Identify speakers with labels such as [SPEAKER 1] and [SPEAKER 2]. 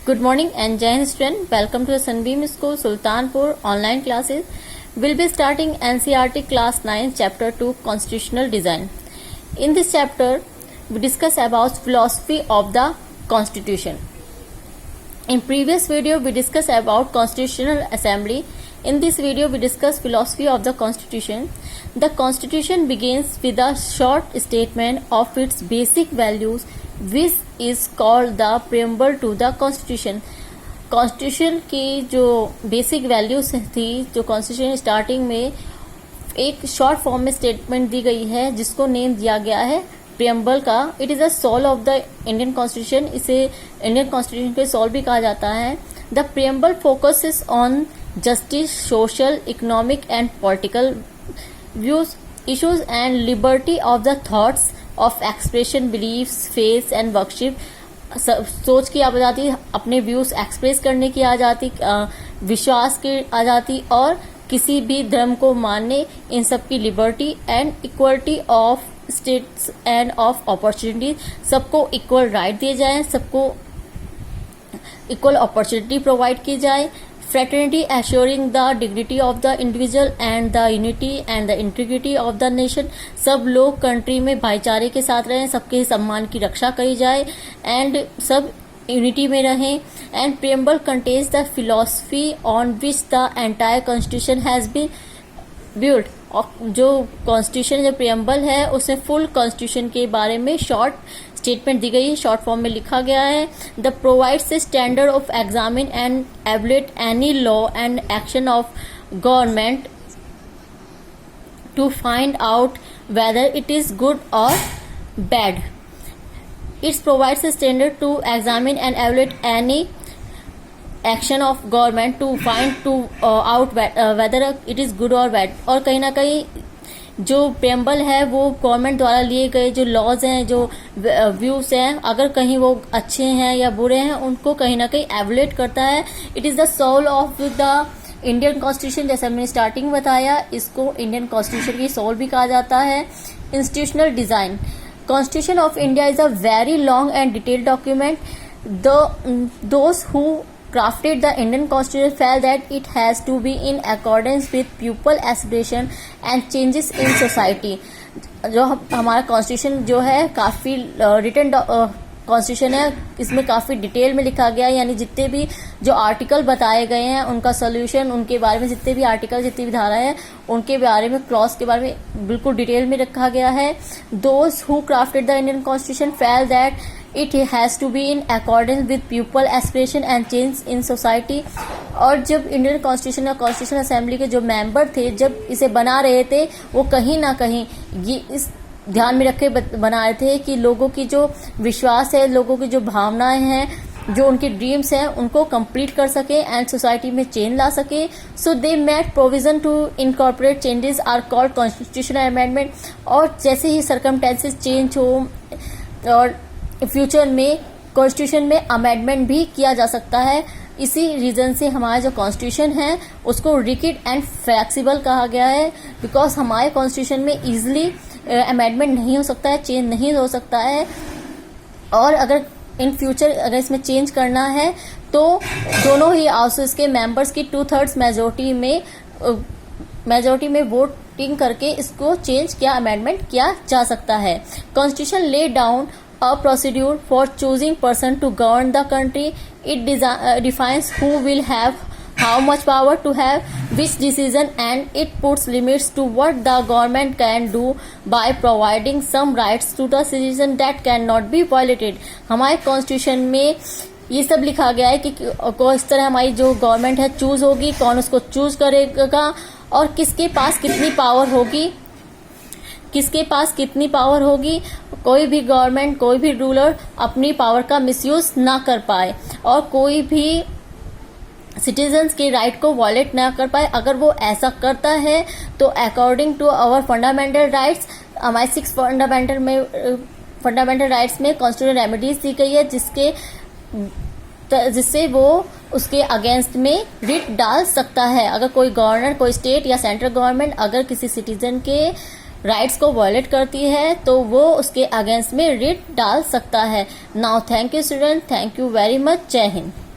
[SPEAKER 1] Good morning and Jai Hind student. Welcome to the Sunbeam School Sultanpur online classes. We'll be starting NCERT class 9 chapter 2 constitutional design. In this chapter we discuss about philosophy of the constitution. In previous video we discussed about constitutional assembly. In this video we discuss philosophy of the constitution. The constitution begins with a short statement of its basic values which is called the preamble to the constitution. Constitution की जो basic values थी, जो constitution starting में एक short form में statement दी गई है जिसको नेम दिया गया है प्रियम्बल का. It is the soul of the Indian constitution. इसे इंडियन कॉन्स्टिट्यूशन के सोल भी कहा जाता है. The preamble focuses on justice, social, economic and political views, issues and liberty of the thoughts of expression, beliefs, faith and worship. सोच की आजादी, अपने व्यूज एक्सप्रेस करने की आजादी, विश्वास की आजादी और किसी भी धर्म को मानने, इन सब की liberty and equality of states end of opportunity. सबको इक्वल राइट दिए जाए, सबको इक्वल अपॉर्चुनिटी प्रोवाइड की जाए. Fraternity assuring the dignity of the individual and the unity and the integrity of the nation. सब लोग कंट्री में भाईचारे के साथ रहें, सबके सम्मान की रक्षा करी जाए एंड सब यूनिटी में रहें. And preamble contains the philosophy on which the entire constitution has been built. और जो कॉन्स्टिट्यूशन जो प्रियम्बल है उसमें फुल कॉन्स्टिट्यूशन के बारे में शॉर्ट स्टेटमेंट दी गई है, शॉर्ट फॉर्म में लिखा गया है. The provides a standard of examine and evaluate any law and action of government to find out whether it is good और bad. It's provides a standard to examine and evaluate any action of government to find out whether it is good और bad. और कहीं ना कहीं जो preamble है वो government द्वारा लिए गए जो लॉज हैं, जो व्यूज हैं, अगर कहीं वो अच्छे हैं या बुरे हैं, उनको कहीं ना कहीं एवलेट करता है. It is the soul of the Indian constitution. जैसे हमने स्टार्टिंग बताया, इसको इंडियन कॉन्स्टिट्यूशन की सोल भी कहा जाता है. Institutional design. Constitution of India is a very long and detailed document. Those who crafted the Indian Constitution felt that it has to be in accordance with people aspiration and changes in society. जो हमारा constitution जो है काफी written constitution है, इसमें काफी detail में लिखा गया है. यानी जितने भी जो आर्टिकल बताए गए हैं उनका सोल्यूशन, उनके बारे में जितने भी आर्टिकल, जितनी भी धारा है, उनके बारे में, क्लॉज के बारे में बिल्कुल डिटेल में रखा गया है. Those who crafted the Indian constitution felt that it has to be in accordance with people aspiration and change in society. और जब इंडियन कॉन्स्टिट्यूशन या कॉन्स्टिट्यूशन असेंबली के जो मेंबर थे, जब इसे बना रहे थे, वो कहीं ना कहीं ये इस ध्यान में रखे बना रहे थे कि लोगों की जो विश्वास है, लोगों की जो भावनाएं हैं, जो उनके ड्रीम्स हैं, उनको कंप्लीट कर सके एंड सोसाइटी में चेंज ला सके. So they made provision to incorporate changes are called constitutional amendment. और जैसे ही सर्कमस्टेंसेस चेंज हो और फ्यूचर में कॉन्स्टिट्यूशन में अमेंडमेंट भी किया जा सकता है. इसी रीजन से हमारा जो कॉन्स्टिट्यूशन है उसको रिजिड एंड फ्लेक्सिबल कहा गया है. बिकॉज हमारे कॉन्स्टिट्यूशन में इजिली अमेंडमेंट नहीं हो सकता है, चेंज नहीं हो सकता है. और अगर इन फ्यूचर अगर इसमें चेंज करना है तो दोनों ही हाउसेस के मेंबर्स की 2/3 मेजोरिटी में वोटिंग करके इसको चेंज किया, अमेंडमेंट किया जा सकता है. Constitution lay down a procedure for choosing person to govern the country. It defines who will have how much power to have which decision, and it puts limits to what the government can do by providing some rights to the citizen that cannot be violated. हमारे constitution में ये सब लिखा गया है कि इस तरह हमारी जो गवर्नमेंट है चूज होगी, कौन उसको चूज करेगा और किसके पास कितनी पावर होगी, किसके पास कितनी पावर होगी. कोई भी गवर्नमेंट, कोई भी रूलर अपनी पावर का मिसयूज ना कर पाए और कोई भी सिटीजन्स के राइट को वॉयलेट ना कर पाए. अगर वो ऐसा करता है तो according to our fundamental rights, हमारे 6 फंडामेंटल राइट्स में कॉन्स्टिट्यूशनल रेमेडीज दी गई है जिससे वो उसके अगेंस्ट में रिट डाल सकता है. अगर कोई गवर्नर, कोई स्टेट या सेंट्रल गवर्नमेंट अगर किसी सिटीजन के राइट्स को वायलेट करती है तो वो उसके अगेंस्ट में रिट डाल सकता है. Now thank you student, thank you very much. जय हिंद.